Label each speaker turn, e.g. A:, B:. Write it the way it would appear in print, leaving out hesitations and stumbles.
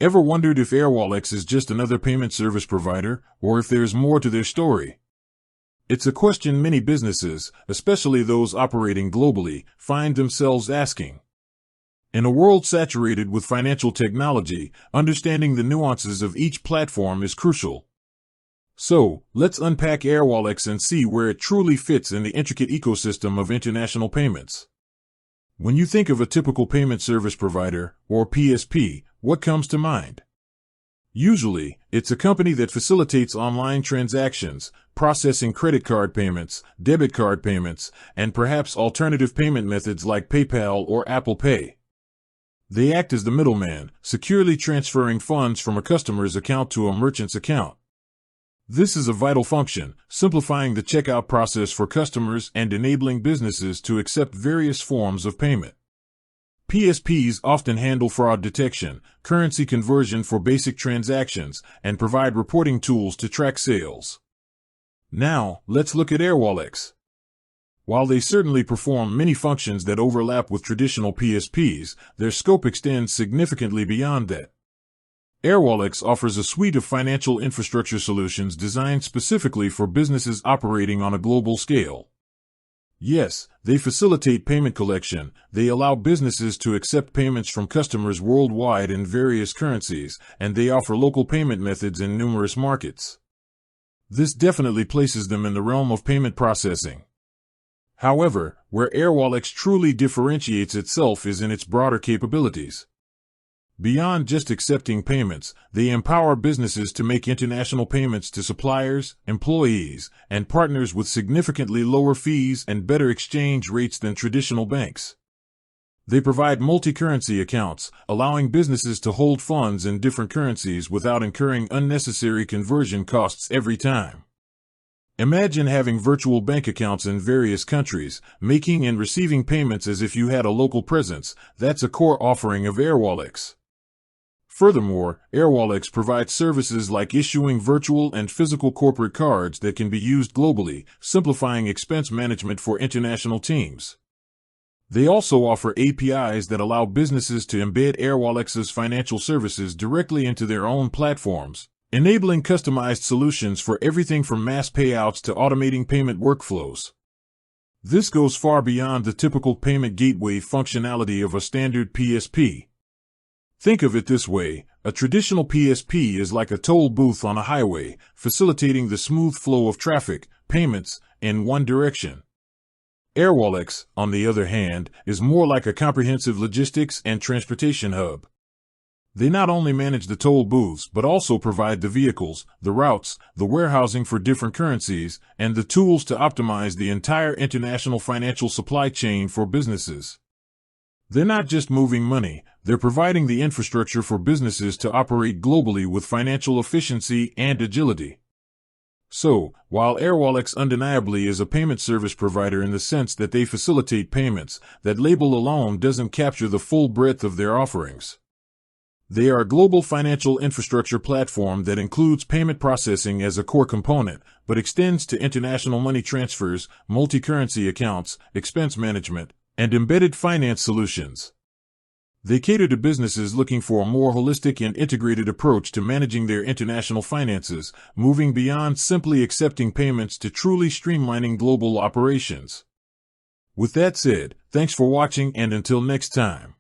A: Ever wondered if Airwallex is just another payment service provider, or if there's more to their story? It's a question many businesses, especially those operating globally, find themselves asking. In a world saturated with financial technology, understanding the nuances of each platform is crucial. So, let's unpack Airwallex and see where it truly fits in the intricate ecosystem of international payments. When you think of a typical payment service provider, or PSP, what comes to mind? Usually, it's a company that facilitates online transactions, processing credit card payments, debit card payments, and perhaps alternative payment methods like PayPal or Apple Pay. They act as the middleman, securely transferring funds from a customer's account to a merchant's account. This is a vital function, simplifying the checkout process for customers and enabling businesses to accept various forms of payment. PSPs often handle fraud detection, currency conversion for basic transactions, and provide reporting tools to track sales. Now, let's look at Airwallex. While they certainly perform many functions that overlap with traditional PSPs, their scope extends significantly beyond that. Airwallex offers a suite of financial infrastructure solutions designed specifically for businesses operating on a global scale. Yes, they facilitate payment collection. They allow businesses to accept payments from customers worldwide in various currencies, and they offer local payment methods in numerous markets. This definitely places them in the realm of payment processing. However, where Airwallex truly differentiates itself is in its broader capabilities. Beyond just accepting payments, they empower businesses to make international payments to suppliers, employees, and partners with significantly lower fees and better exchange rates than traditional banks. They provide multi-currency accounts, allowing businesses to hold funds in different currencies without incurring unnecessary conversion costs every time. Imagine having virtual bank accounts in various countries, making and receiving payments as if you had a local presence. That's a core offering of Airwallex. Furthermore, Airwallex provides services like issuing virtual and physical corporate cards that can be used globally, simplifying expense management for international teams. They also offer APIs that allow businesses to embed Airwallex's financial services directly into their own platforms, enabling customized solutions for everything from mass payouts to automating payment workflows. This goes far beyond the typical payment gateway functionality of a standard PSP. Think of it this way, a traditional PSP is like a toll booth on a highway, facilitating the smooth flow of traffic, payments, in one direction. Airwallex, on the other hand, is more like a comprehensive logistics and transportation hub. They not only manage the toll booths but also provide the vehicles, the routes, the warehousing for different currencies, and the tools to optimize the entire international financial supply chain for businesses. They're not just moving money, they're providing the infrastructure for businesses to operate globally with financial efficiency and agility. So, while Airwallex undeniably is a payment service provider in the sense that they facilitate payments, that label alone doesn't capture the full breadth of their offerings. They are a global financial infrastructure platform that includes payment processing as a core component, but extends to international money transfers, multi-currency accounts, expense management, and embedded finance solutions. They cater to businesses looking for a more holistic and integrated approach to managing their international finances, moving beyond simply accepting payments to truly streamlining global operations. With that said, thanks for watching, and until next time.